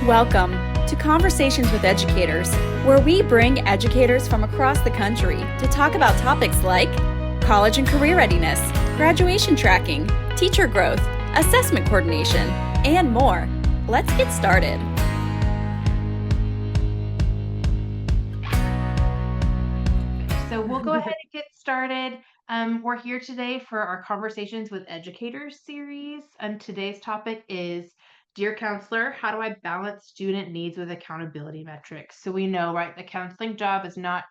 Welcome to Conversations with Educators, where we bring educators from across the country to talk about topics like college and career readiness, graduation tracking, teacher growth, assessment coordination, and more. Let's get started. So we'll go ahead and get started. We're here today for our Conversations with Educators series, and today's topic is Dear Counselor, how do I balance student needs with accountability metrics? So we know, right, the counseling job is not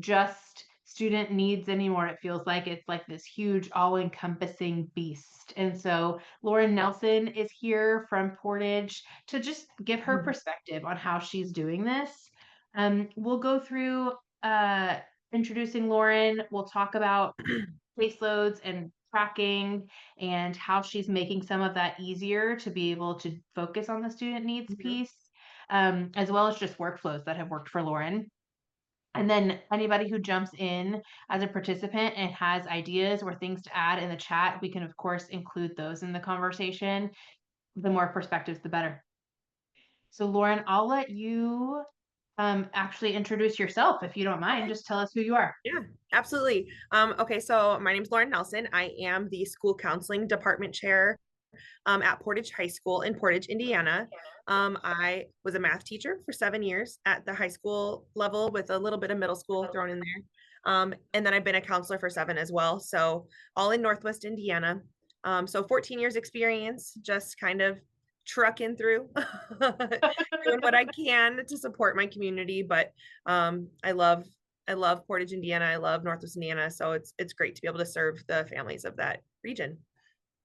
just student needs anymore. It feels like it's like this huge all-encompassing beast. And so Lauren Nelson is here from Portage to just give her perspective on how she's doing this. We'll go through introducing Lauren. We'll talk about caseloads and tracking and how she's making some of that easier to be able to focus on the student needs piece, as well as just workflows that have worked for Lauren. And then anybody who jumps in as a participant and has ideas or things to add in the chat, we can of course include those in the conversation. The more perspectives, the better. So Lauren, I'll let you actually introduce yourself if you don't mind. Just tell us who you are. Yeah, absolutely. Okay, so my name is Lauren Nelson. I am the school counseling department chair at Portage High School in Portage, Indiana. I was a math teacher for 7 years at the high school level with a little bit of middle school thrown in there. And then I've been a counselor for 7 as well. So all in Northwest Indiana. So 14 years experience, just kind of trucking through, doing what I can to support my community. But I love Portage, Indiana. I love Northwest Indiana. So it's great to be able to serve the families of that region.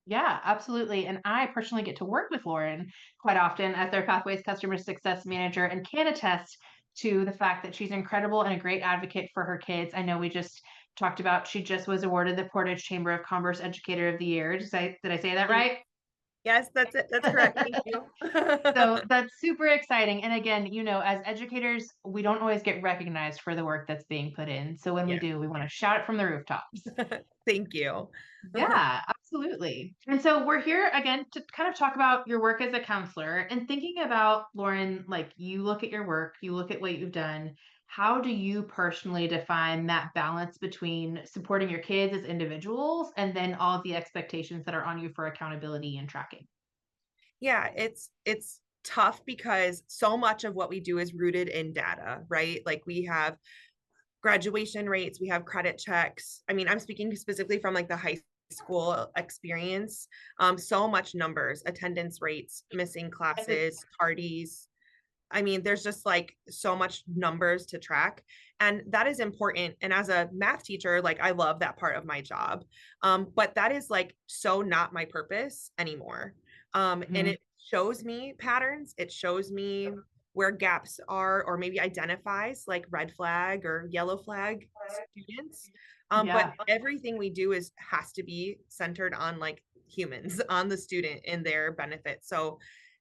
Yeah, absolutely. And I personally get to work with Lauren quite often as their Pathways Customer Success Manager and can attest to the fact that she's incredible and a great advocate for her kids. I know we just talked about she just was awarded the Portage Chamber of Commerce Educator of the Year. Did I say that right? Yes, that's it. That's correct. Thank you. So that's super exciting. And again, as educators, we don't always get recognized for the work that's being put in. So when we Yeah. do, we want to shout it from the rooftops. Thank you. Yeah, absolutely. And so we're here again to kind of talk about your work as a counselor and thinking about, Lauren, like you look at your work, you look at what you've done. How do you personally define that balance between supporting your kids as individuals and then all of the expectations that are on you for accountability and tracking? Yeah, it's tough because so much of what we do is rooted in data, right? Like we have graduation rates, we have credit checks. I mean, I'm speaking specifically from like the high school experience. So much numbers, attendance rates, missing classes, tardies. I mean, there's just like so much numbers to track, and that is important. And as a math teacher, like I love that part of my job. But that is like so not my purpose anymore. And Mhm. it shows me patterns, it shows me where gaps are, or maybe identifies like red flag or yellow flag students. But Yeah, everything we do is has to be centered on like humans, on the student and their benefit. So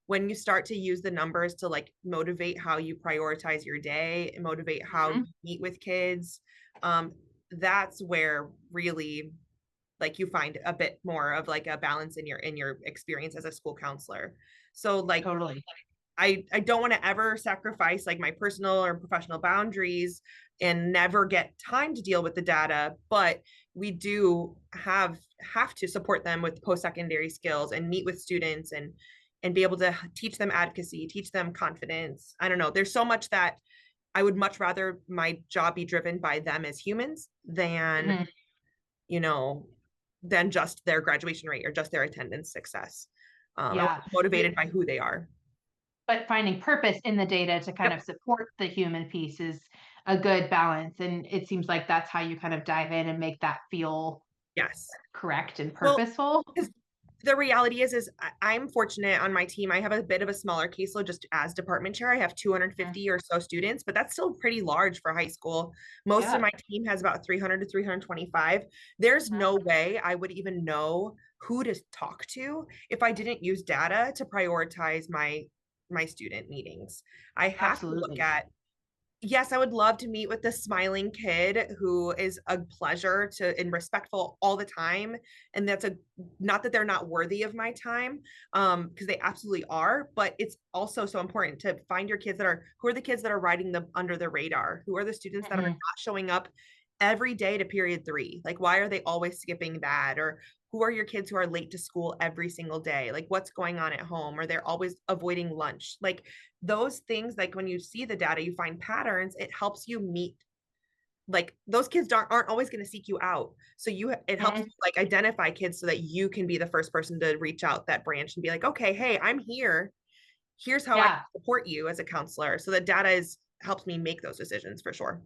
when you start to use the numbers to like motivate how you prioritize your day, motivate how you mhm. meet with kids, um, that's where really like you find a bit more of like a balance in your experience as a school counselor. So like Totally. I don't want to ever sacrifice like my personal or professional boundaries and never get time to deal with the data, but we do have to support them with post-secondary skills and meet with students and be able to teach them advocacy, teach them confidence. I don't know. There's so much that I would much rather my job be driven by them as humans than, Mhm. you know, than just their graduation rate or just their attendance success. I want Yeah. to be motivated by who they are. But finding purpose in the data to kind Yep. of support the human piece is a good balance. And it seems like that's how you kind of dive in and make that feel Yes. correct and Well, purposeful. because the reality is I'm fortunate on my team. I have a bit of a smaller caseload just as department chair. I have Mm. 250 or so students, but that's still pretty large for high school. Most of Yeah. my team has about 300 to 325. There's Mhm. no way I would even know who to talk to if I didn't use data to prioritize my student meetings. I have to look Absolutely. at Yes, I would love to meet with the smiling kid who is a pleasure to and respectful all the time. And that's a not that they're not worthy of my time, because they absolutely are, but it's also so important to find your kids that are who are the kids that are riding the under the radar, who are the students that are Mhm. not showing up every day to period three. Like, why are they always skipping that? Or who are your kids who are late to school every single day? Like, what's going on at home? Or they're always avoiding lunch? Like, those things, like when you see the data, you find patterns, it helps you meet, like those kids aren't always going to seek you out, so it helps Mhm. you like identify kids so that you can be the first person to reach out that branch and be like, okay, hey, I'm here, here's how I Yeah. can support you as a counselor. So the data is helps me make those decisions for sure.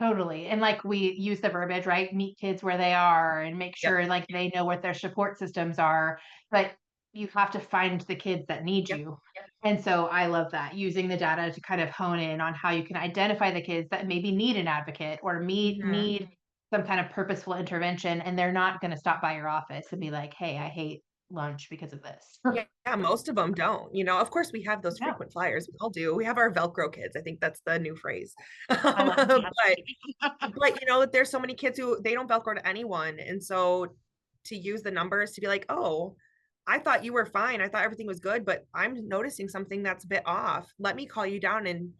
Totally. And like we use the verbiage, right? Meet kids where they are and make Yep. sure like they know what their support systems are. But you have to find the kids that need Yep. you. And so I love that using the data to kind of hone in on how you can identify the kids that maybe need an advocate or Mhm. need some kind of purposeful intervention. And they're not going to stop by your office and be like, hey, I hate lunch because of this. Yeah, yeah, most of them don't. Of course we have those No, frequent flyers. We all do. We have our Velcro kids. I think that's the new phrase. I love But there's so many kids who they don't Velcro to anyone. And so to use the numbers to be like, oh, I thought you were fine. I thought everything was good, but I'm noticing something that's a bit off. Let me call you down and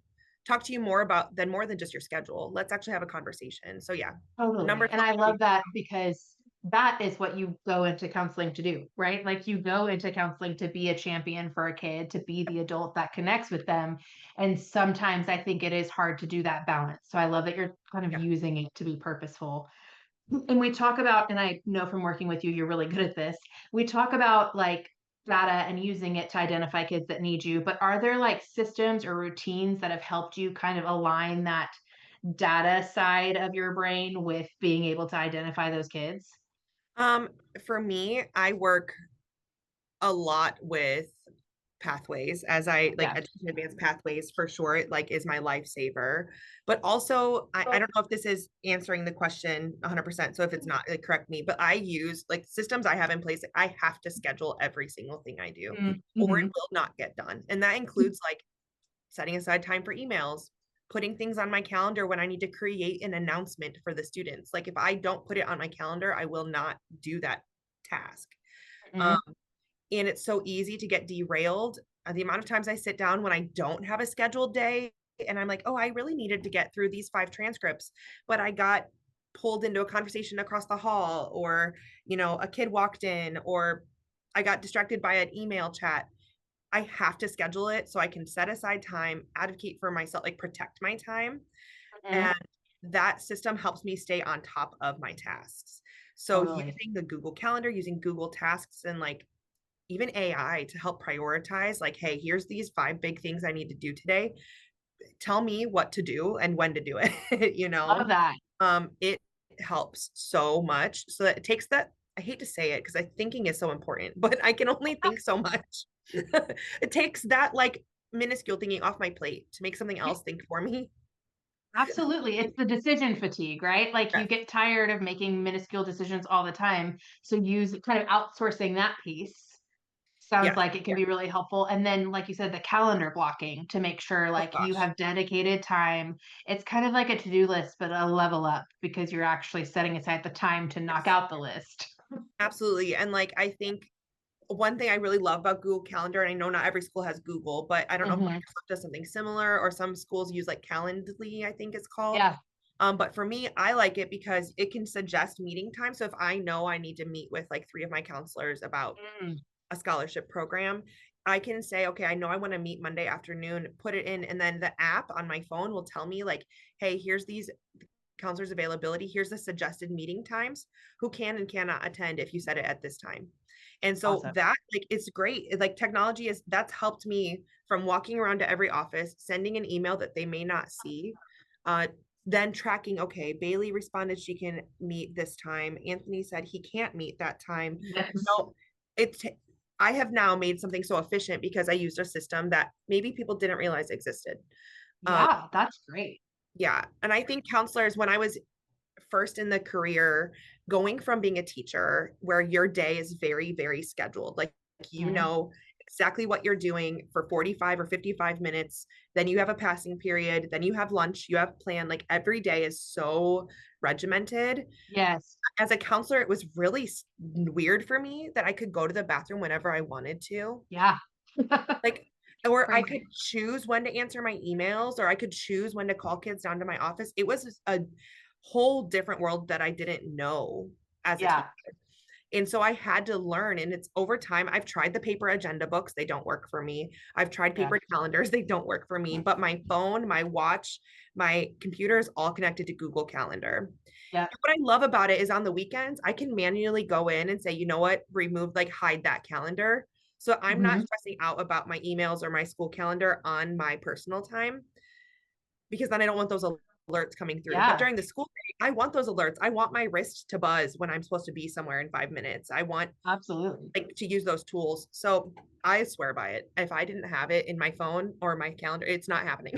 talk to you more than just your schedule. Let's actually have a conversation. So yeah, the Totally. numbers And help I me. love that because that is what you go into counseling to do, right? Like you go into counseling to be a champion for a kid, to be the adult that connects with them. And sometimes I think it is hard to do that balance. So I love that you're kind of Yeah. using it to be purposeful. And we talk about, and I know from working with you, you're really good at this. We talk about like data and using it to identify kids that need you, but are there like systems or routines that have helped you kind of align that data side of your brain with being able to identify those kids? Um, for me, I work a lot with pathways as I like Yeah. education advanced pathways for sure. It like is my lifesaver. But also I don't know if this is answering the question 100%. So if it's not, like correct me, but I use like systems I have in place. I have to schedule every single thing I do or it Mm-hmm. will not get done. And that includes like setting aside time for emails, putting things on my calendar when I need to create an announcement for the students. Like if I don't put it on my calendar, I will not do that task. Um, Hmm. and it's so easy to get derailed. The amount of times I sit down when I don't have a scheduled day and I'm like, oh, I really needed to get through these 5 transcripts, but I got pulled into a conversation across the hall, or, a kid walked in, or I got distracted by an email chat. I have to schedule it so I can set aside time, advocate for myself, like protect my time. Hmm. And that system helps me stay on top of my tasks. So Totally. using the Google Calendar, using Google Tasks, and like even AI to help prioritize, like, hey, here's these 5 big things I need to do today. Tell me what to do and when to do it, Love that. It helps so much. So that it takes that, I hate to say it because I thinking is so important, but I can only think so much. It takes that like minuscule thinking off my plate to make something Yeah, else think for me. absolutely. It's the decision fatigue, right? Like you Yes. get tired of making minuscule decisions all the time. So use kind of outsourcing that piece. Sounds Yes. like it can be really helpful. And then, like you said, the calendar blocking to make sure Oh like you gosh. have dedicated time. It's kind of like a to-do list, but a level up because you're actually setting aside the time to knock Yes. out the list. Absolutely. And like I think one thing I really love about Google Calendar, and I know not every school has Google, but I don't know if Hmm. Microsoft does something similar, or some schools use like Calendly, I think it's called. Yeah. But for me, I like it because it can suggest meeting time. So if I know I need to meet with like 3 of my counselors about Mm, a scholarship program, I can say, okay, I know I want to meet Monday afternoon, put it in, and then the app on my phone will tell me like, hey, here's these counselors availability, here's the suggested meeting times, who can and cannot attend if you set it at this time. And so awesome. that like it's great. Like technology is that's helped me from walking around to every office, sending an email that they may not see, uh, then tracking, okay, Bailey responded she can meet this time. Anthony said he can't meet that time. Yes. No, it's I have now made something so efficient because I used a system that maybe people didn't realize existed. Um, Yeah, that's great. yeah. And I think counselors, when I was first in the career, going from being a teacher where your day is very, very scheduled, like, you Mhm. know, exactly what you're doing for 45 or 55 minutes. Then you have a passing period. Then you have lunch. You have plan. Like every day is so regimented. Yes. As a counselor, it was really weird for me that I could go to the bathroom whenever I wanted to. Yeah. Like, or I could Crazy. choose when to answer my emails, or I could choose when to call kids down to my office. It was a whole different world that I didn't know as a teacher. Yeah. And so I had to learn, and it's over time. I've tried the paper agenda books, they don't work for me. I've tried Yeah. paper calendars, they don't work for me. But my phone, my watch, my computer is all connected to Google Calendar. Yeah. What I love about it is on the weekends, I can manually go in and say, you know what, remove, like hide that calendar. So I'm not Hmm. stressing out about my emails or my school calendar on my personal time, because then I don't want those alerts coming through. But Yeah. during the school day, I want those alerts. I want my wrist to buzz when I'm supposed to be somewhere in 5 minutes. I want Absolutely. like to use those tools. So I swear by it. If I didn't have it in my phone or my calendar, it's not happening.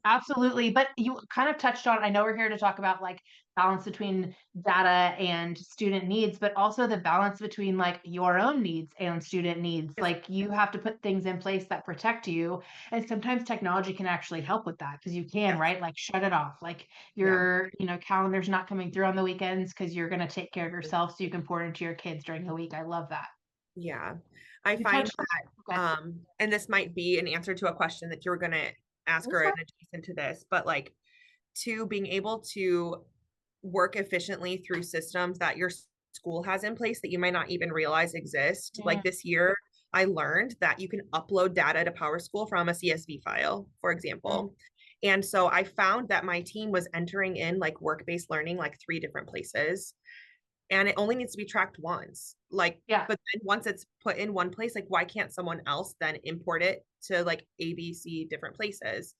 Absolutely. But you kind of touched on, I know we're here to talk about like balance between data and student needs, but also the balance between like your own needs and student needs. Yes, Like you have to put things in place that protect you. And sometimes technology can actually help with that because you can, yes, right? Like shut it off. Like yeah, your, calendar's not coming through on the weekends because you're going to take care of yourself so you can pour into your kids during the week. I love that. yeah. I You find touched on, okay. and this might be an answer to a question that you were gonna ask That's or fine. an adjacent to this, but like to being able to work efficiently through systems that your school has in place that you might not even realize exist. Mm, Like this year, I learned that you can upload data to PowerSchool from a CSV file, for mm. example. And so I found that my team was entering in like work-based learning, like 3 different places, and it only needs to be tracked once. Like, Yeah. but then once it's put in one place, like, why can't someone else then import it to like ABC different places?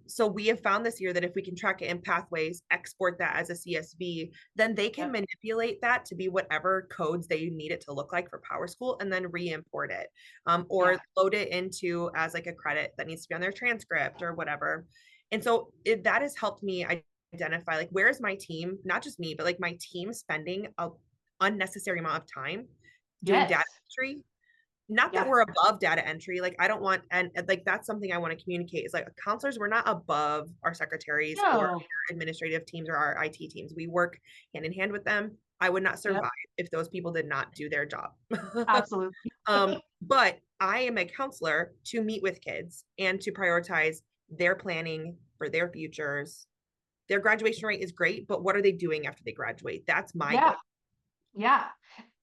So we have found this year that if we can track it in pathways, export that as a CSV, then they can Yep. manipulate that to be whatever codes they need it to look like for PowerSchool, and then re-import it, Yeah. or load it into as like a credit that needs to be on their transcript or whatever. And so that has helped me identify like where is my team, not just me, but like my team spending a unnecessary amount of time doing Yes. data entry. Not that Yeah. we're above data entry, like I don't want, and like that's something I want to communicate is like counselors, we're not above our secretaries or our No. administrative teams or our IT teams. We work hand in hand with them. I would not Yep. survive if those people did not do their job. Absolutely. But I am a counselor to meet with kids and to prioritize their planning for their futures. Their graduation rate is great, but what are they doing after they graduate? That's my Yeah. goal. Yeah.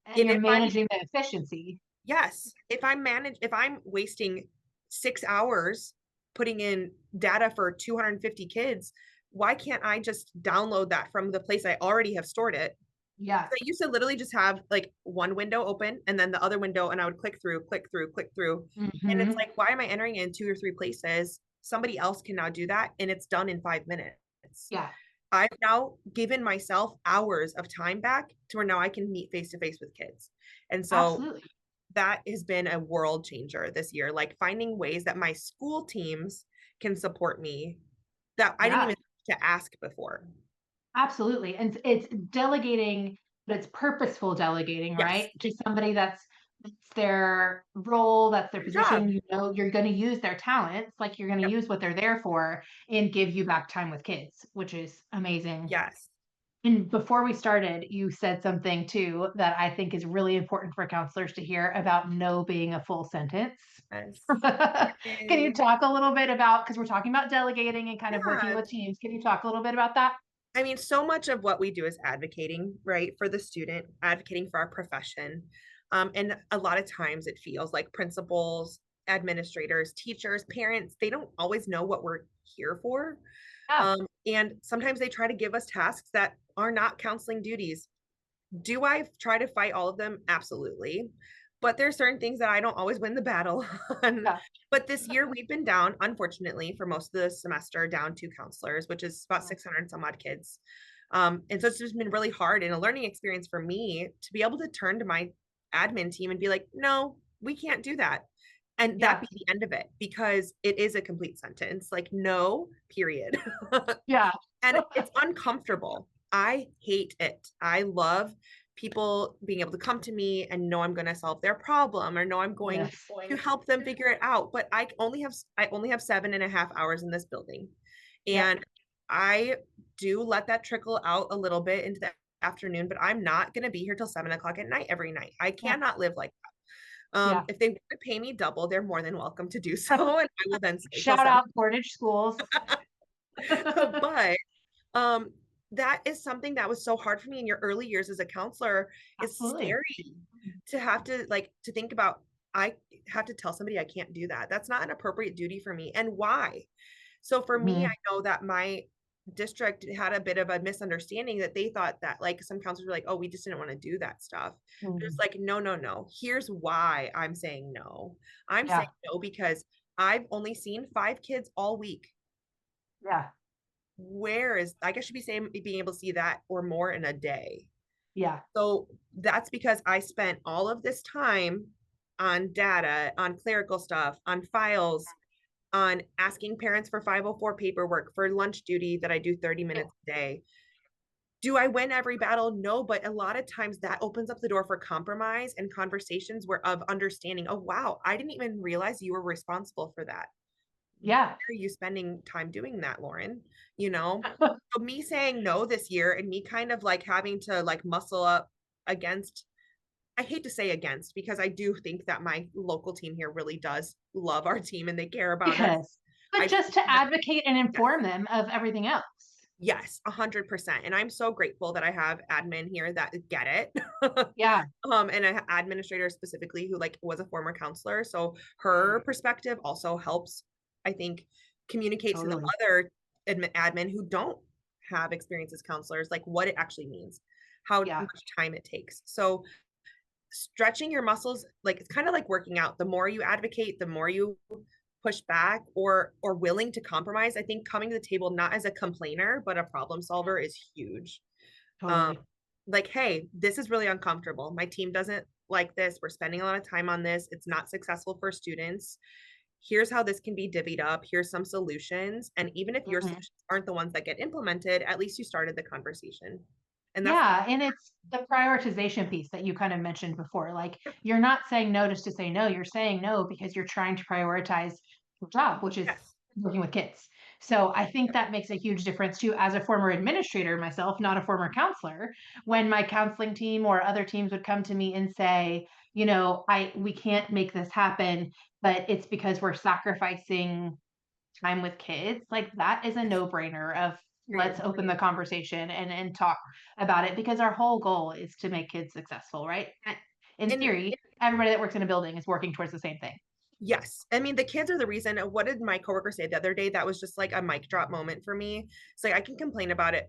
And And you're if I'm managing the efficiency. Yes, if I'm wasting 6 hours putting in data for 250 kids, why can't I just download that from the place I already have stored it? Yeah. 'Cause I used to literally just have like one window open and then the other window, and I would click through, click through, click through. And it's Hmm. like, why am I entering in 2 or 3 places? Somebody else can now do that, and it's done in 5 minutes. Yeah. I've now given myself hours of time back to where now I can meet face to face with kids. And so Absolutely. that has been a world changer this year, like finding ways that my school teams can support me that I didn't Yeah. even have to ask before. Absolutely. And it's delegating, but it's purposeful delegating, Yes, right? To somebody that's their role, that's their your job. position. You're going to use their talents, like you're going to Yep. use what they're there for and give you back time with kids, which is amazing. Yes. And before we started, you said something too that I think is really important for counselors to hear about no being a full sentence. Yes. Can you Yay. talk a little bit about, because we're talking about delegating and kind of working Yeah. with teams, can you talk a little bit about that? I mean, so much of what we do is advocating, right, for the student, advocating for our profession. And a lot of times it feels like principals, administrators, teachers, parents, they don't always know what we're here for. Yeah, And sometimes they try to give us tasks that are not counseling duties. Do I try to fight all of them? Absolutely. But there's certain things that I don't always win the battle on. yeah, But this year we've been down, unfortunately, for most of the semester, down 2 counselors, which is about mm, 600 some odd kids. And so it's just been really hard and a learning experience for me to be able to turn to my admin team and be like, no, we can't do that. And that yeah, be the end of it, because it is a complete sentence, like no, period. yeah, And it's uncomfortable. I hate it. I love people being able to come to me and know I'm going to solve their problem or know I'm going Yes. to help them figure it out. But I only have 7.5 hours in this building. Yep. And I do let that trickle out a little bit into the afternoon, but I'm not going to be here till 7 o'clock at night every night. I Yeah. cannot live like that. Yeah. If they want to pay me double, they're more than welcome to do so. And I will then stay till Shout seven. out Portage Schools. But um, that is something that was so hard for me in your early years as a counselor. It's Absolutely. scary to have to to think about, I have to tell somebody I can't do that. That's not an appropriate duty for me. And why? So for me, I Mhm. know that my district had a bit of a misunderstanding that they thought that like some counselors were like, oh, we just didn't want to do that stuff. But it's Mhm. like, no, no, no. Here's why I'm saying no. I'm saying Yeah. no because I've only seen 5 kids all week. Yeah. Where is, I guess, should be saying being able to see that or more in a day. Yeah. So that's because I spent all of this time on data, on clerical stuff, on files, on asking parents for 504 paperwork, for lunch duty that I do 30 Yeah. minutes a day. Do I win every battle? No, but a lot of times that opens up the door for compromise and conversations where of understanding, oh wow, I didn't even realize you were responsible for that. Why Yeah. are you spending time doing that, Lauren? You know, so me saying no this year and me kind of like having to like muscle up against, I hate to say against, because I do think that my local team here really does love our team and they care about us. Yes. But I just to advocate and yes, inform them of everything else. yes, 100%. And I'm so grateful that I have admin here that get it. Yeah. And an administrator specifically who like was a former counselor. So her perspective also helps, I think, communicate to the Totally. other admin who don't have experience as counselors, like what it actually means, how Yeah. much time it takes. So stretching your muscles, like it's kind of like working out. The more you advocate, the more you push back or willing to compromise. I think coming to the table not as a complainer but a problem solver is huge. um Totally. like, hey, this is really uncomfortable, my team doesn't like this, we're spending a lot of time on this, it's not successful for students, here's how this can be divvied up, here's some solutions, and even if your Mhm. solutions aren't the ones that get implemented, at least you started the conversation. And that's Yeah, and it's the prioritization piece that you kind of mentioned before. Like, you're not saying no just to say no, you're saying no because you're trying to prioritize your job, which is yes, working with kids. So I think that makes a huge difference too, as a former administrator myself, not a former counselor, when my counseling team or other teams would come to me and say, we can't make this happen, but it's because we're sacrificing time with kids, like that is a yes, no-brainer of let's agreed. open the conversation and talk about it because our whole goal is to make kids successful, right? In And theory, everybody that works in a building is working towards the same thing. yes. I mean, the kids are the reason. What did my coworker say the other day? That was just like a mic drop moment for me. It's like I can complain about it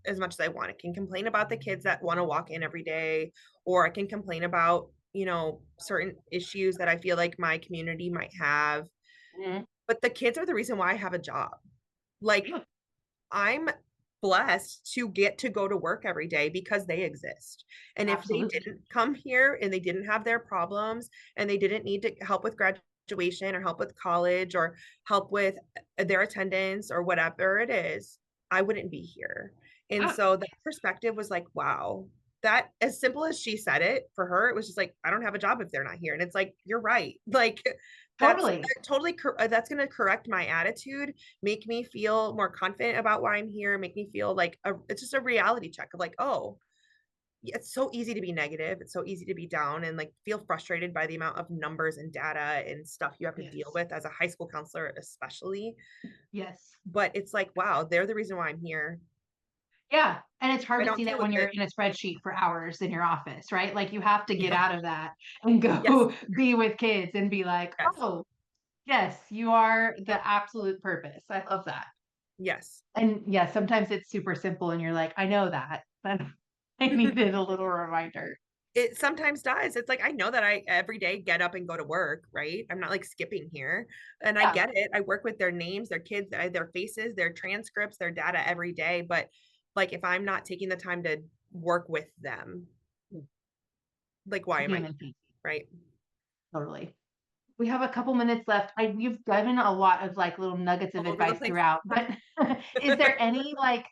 as much as I want. I can complain about the kids that want to walk in every day, or I can complain about, certain issues that I feel like my community might have. Mhm. But the kids are the reason why I have a job. Like, Yeah, I'm blessed to get to go to work every day because they exist. And if they absolutely. didn't come here and they didn't have their problems and they didn't need to help with graduation or help with college or help with their attendance or whatever it is, I wouldn't be here. And Yeah, so that perspective was like, wow, that as simple as she said it, for her, it was just like, I don't have a job if they're not here. And it's like, you're right. Like, that's totally. totally, that's going to correct my attitude, make me feel more confident about why I'm here, make me feel like it's just a reality check of like, oh, yeah, it's so easy to be negative. It's so easy to be down and like feel frustrated by the amount of numbers and data and stuff you have to deal Yes. with as a high school counselor, especially. Yes. But it's like, wow, they're the reason why I'm here. Yeah. And it's If hard I to don't see deal that with when you're it. in a spreadsheet for hours in your office, right? Like you have to get Yeah. out of that and Yes. go be with kids and be like, Yes. oh, yes, you are the absolute purpose. I love that. Yes. And yeah, sometimes it's super simple and you're like, I know that, but I needed a little reminder. It sometimes does. It's like I know that I every day get up and go to work, right? I'm not like skipping here. And I Yeah, get it. I work with their names, their kids, their faces, their transcripts, their data every day. But like if I'm not taking the time to work with them, like it's why a am I here? human piece, Right? totally. We have a couple minutes left. You've given a lot of like little nuggets of All over the advice place. throughout, but is there any like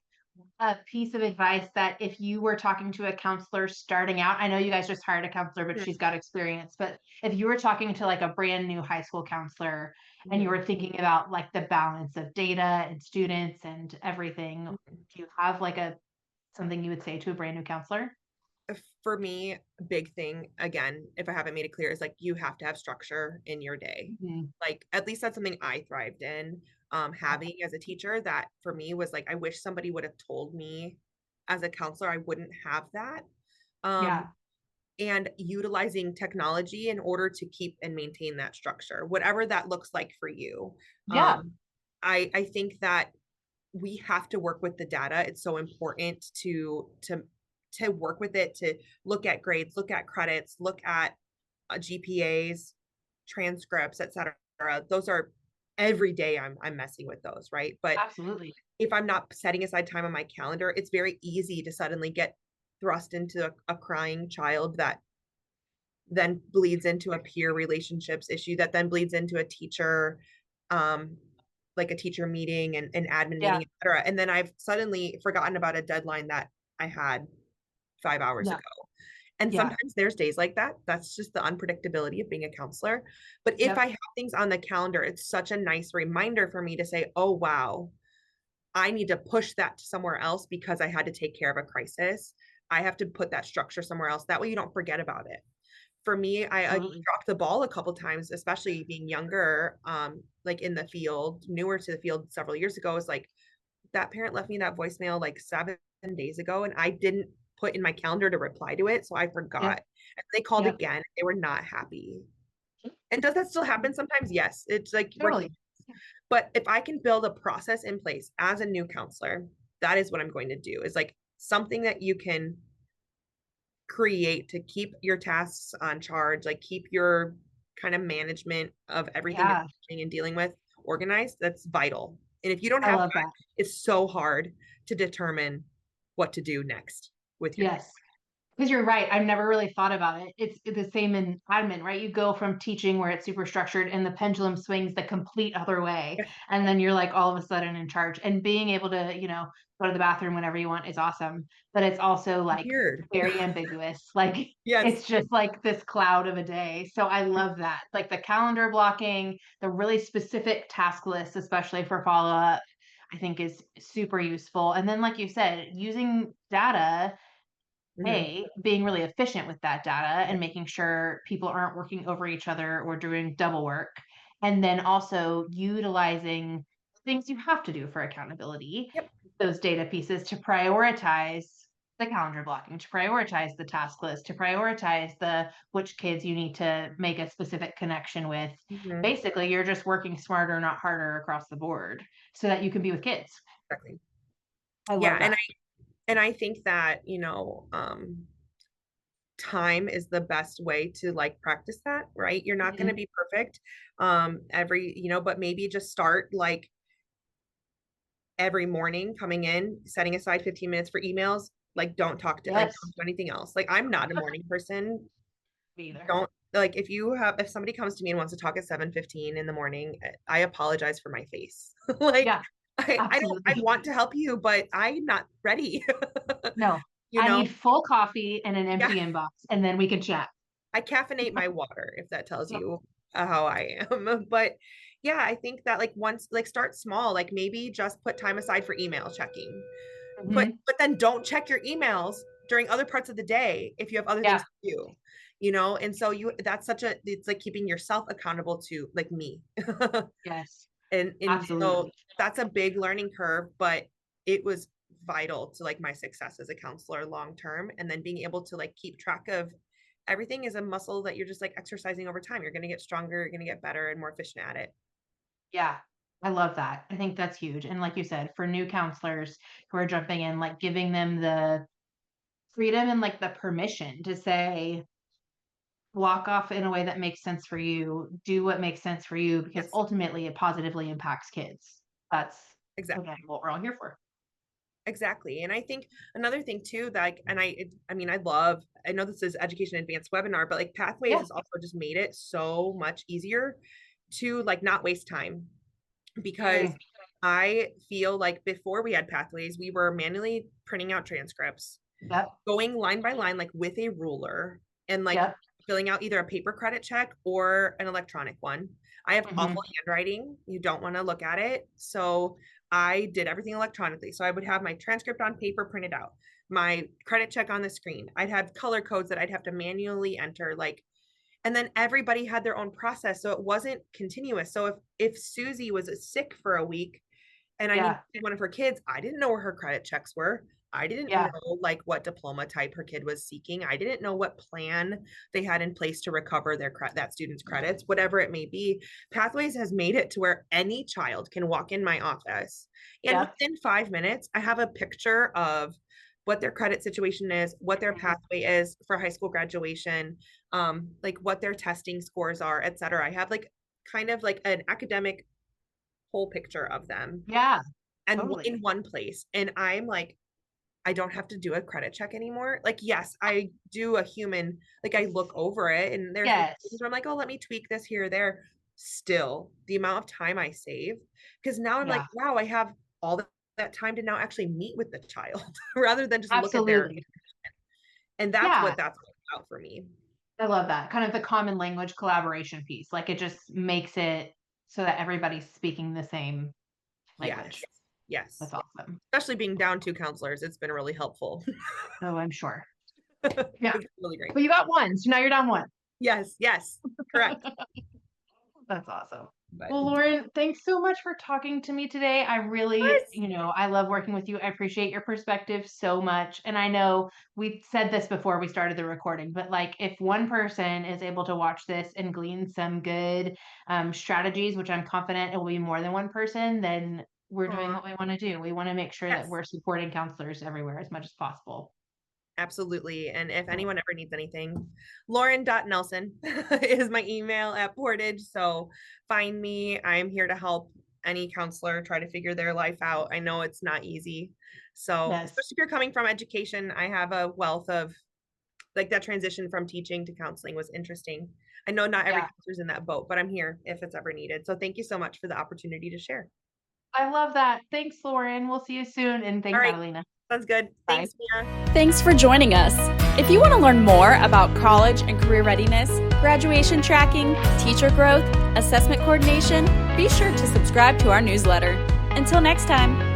a piece of advice that if you were talking to a counselor starting out, I know you guys just hired a counselor, but she's got experience, but if you were talking to like a brand new high school counselor and you Mhm. were thinking about like the balance of data and students and everything, Mhm. do you have like a something you would say to a brand new counselor? For me, a big thing, again, if I haven't made it clear, is like you have to have structure in your day. Mhm. Like at least that's something I thrived in. Having as a teacher, that for me was like I wish somebody would have told me as a counselor I wouldn't have that. Um, Yeah. and utilizing technology in order to keep and maintain that structure, whatever that looks like for you. Yeah. Um, I think that we have to work with the data. It's so important to work with it, to look at grades, look at credits, look at GPAs, transcripts, etc. Those are every day I'm messing with those, right? But Absolutely. if I'm not setting aside time on my calendar, it's very easy to suddenly get thrust into a crying child that then bleeds into a peer relationships issue that then bleeds into a teacher, um, like a teacher meeting and admin Yeah. meeting, etc. And then I've suddenly forgotten about a deadline that I had 5 hours Yeah. ago. And Yeah. sometimes there's days like that. That's just the unpredictability of being a counselor. But if I Yep. have things on the calendar, it's such a nice reminder for me to say, oh, wow, I need to push that to somewhere else because I had to take care of a crisis. I have to put that structure somewhere else. That way you don't forget about it. For me, I Absolutely. dropped the ball a couple times, especially being younger, like in the field, newer to the field several years ago. Is like that parent left me that voicemail like 7 days ago, and I didn't put in my calendar to reply to it, so I Yep. forgot. And they called Yep. again. They were not happy. And does that still happen sometimes? Yes. It's like we're, Totally. but if I can build a process in place as a new counselor, that is what I'm going to do. Is like something that you can create to keep your tasks on charge, like keep your kind of management of everything you're Yeah. doing and dealing with organized. That's vital. And if you don't I have love that, that. it's so hard to determine what to do next with your day. Yes. Because you're right. I've never really thought about it. It's the same in admin, right? You go from teaching where it's super structured and the pendulum swings the complete other way. Yeah, And then you're like all of a sudden in charge. And being able to, go to the bathroom whenever you want is awesome. But it's also like weird. very ambiguous. Like Yes. it's just like this cloud of a day. So I love that. Like the calendar blocking, the really specific task list, especially for follow up, I think is super useful. And then, like you said, using data, Mhm. A, being really efficient with that data Yeah. and making sure people aren't working over each other or doing double work. And then also utilizing things you have to do for accountability, Yep. those data pieces to prioritize the calendar blocking, to prioritize the task list, to prioritize the which kids you need to make a specific connection with. Mhm. Basically, you're just working smarter, not harder across the board so that you can be with kids. Exactly. I Yeah, love that. and I think that, time is the best way to like practice that, right? You're not going to Mhm. be perfect every, but maybe just start like every morning coming in, setting aside 15 minutes for emails, like don't talk to, like Yes, don't do anything else. Like I'm not a morning person. me either. Don't, like if somebody comes to me and wants to talk at 7:15 in the morning, I apologize for my face. Like Yeah, I absolutely. want to help you, but I'm not ready. No, you I know? need full coffee and an Yeah. empty inbox, and then we can chat. I caffeinate my water, if that tells Yep. you how I am. But yeah, I think that like once, like start small, like maybe just put time aside for email checking. Mhm. But then don't check your emails during other parts of the day if you have other things Yeah. to do, And so that's it's like keeping yourself accountable to like me. Yes. And so Absolutely. that's a big learning curve, but it was vital to like my success as a counselor long term. And then being able to like keep track of everything is a muscle that you're just like exercising over time. You're going to get stronger, you're going to get better and more efficient at it. Yeah. I love that. I think that's huge. And like you said, for new counselors who are jumping in, like giving them the freedom and like the permission to say, walk off in a way that makes sense for you, do what makes sense for you, because Yes, ultimately it positively impacts kids. That's again exactly. what we're all here for. Exactly. And I think another thing too, that I mean, I know this is education advanced webinar, but like Pathways Yeah. has also just made it so much easier to like not waste time because Mm. I feel like before we had pathways, we were manually printing out transcripts, Yep. going line by line, like with a ruler, and like Yep. filling out either a paper credit check or an electronic one. I have Mhm. awful handwriting. You don't want to look at it. So I did everything electronically. So I would have my transcript on paper printed out, my credit check on the screen. I'd have color codes that I'd have to manually enter, like, and then everybody had their own process. So it wasn't continuous. So if Susie was sick for a week, and I needed Yeah. one of her kids, I didn't know where her credit checks were. I didn't Yeah. know like what diploma type her kid was seeking. I didn't know what plan they had in place to recover that student's credits, whatever it may be. Pathways has made it to where any child can walk in my office, and Yep. within 5 minutes, I have a picture of what their credit situation is, what their pathway is for high school graduation, like what their testing scores are, et cetera. I have like kind of like an academic whole picture of them Yeah. and Totally. in one place. And I'm like, I don't have to do a credit check anymore. Like, yes, I do a human, like I look over it and there's things Yes. where I'm like, oh, let me tweak this here or there. Still, the amount of time I save, because now I'm like, Yeah. wow, I have all that time to now actually meet with the child rather than just look at their, Absolutely. and that's Yeah. what that's about for me. I love that. Kind of the common language collaboration piece. Like it just makes it so that everybody's speaking the same Yes. language. Yes. That's awesome. Especially being down two counselors, it's been really helpful. Oh, I'm sure. Yeah. It's really great. But you got one. So now you're down one. Yes. Yes. Correct. That's awesome. But Well, Lauren, thanks so much for talking to me today. I really, course. I love working with you. I appreciate your perspective so much. And I know we said this before we started the recording, but like if one person is able to watch this and glean some good strategies, which I'm confident it will be more than one person, then we're doing Aw, what we want to do. We want to make sure that yes. we're supporting counselors everywhere as much as possible. Absolutely. And if Cool. anyone ever needs anything, Lauren.Nelson is my email at Portage. So find me. I'm here to help any counselor try to figure their life out. I know it's not easy. So, Yes. especially if you're coming from education, I have a wealth of like that transition from teaching to counseling was interesting. I know not every Yeah. counselor's in that boat, but I'm here if it's ever needed. So, thank you so much for the opportunity to share. I love that. Thanks, Lauren. We'll see you soon. And All thanks, right. Adelina. Sounds good. Bye. Thanks, Mia. Thanks for joining us. If you want to learn more about college and career readiness, graduation tracking, teacher growth, assessment coordination, be sure to subscribe to our newsletter. Until next time.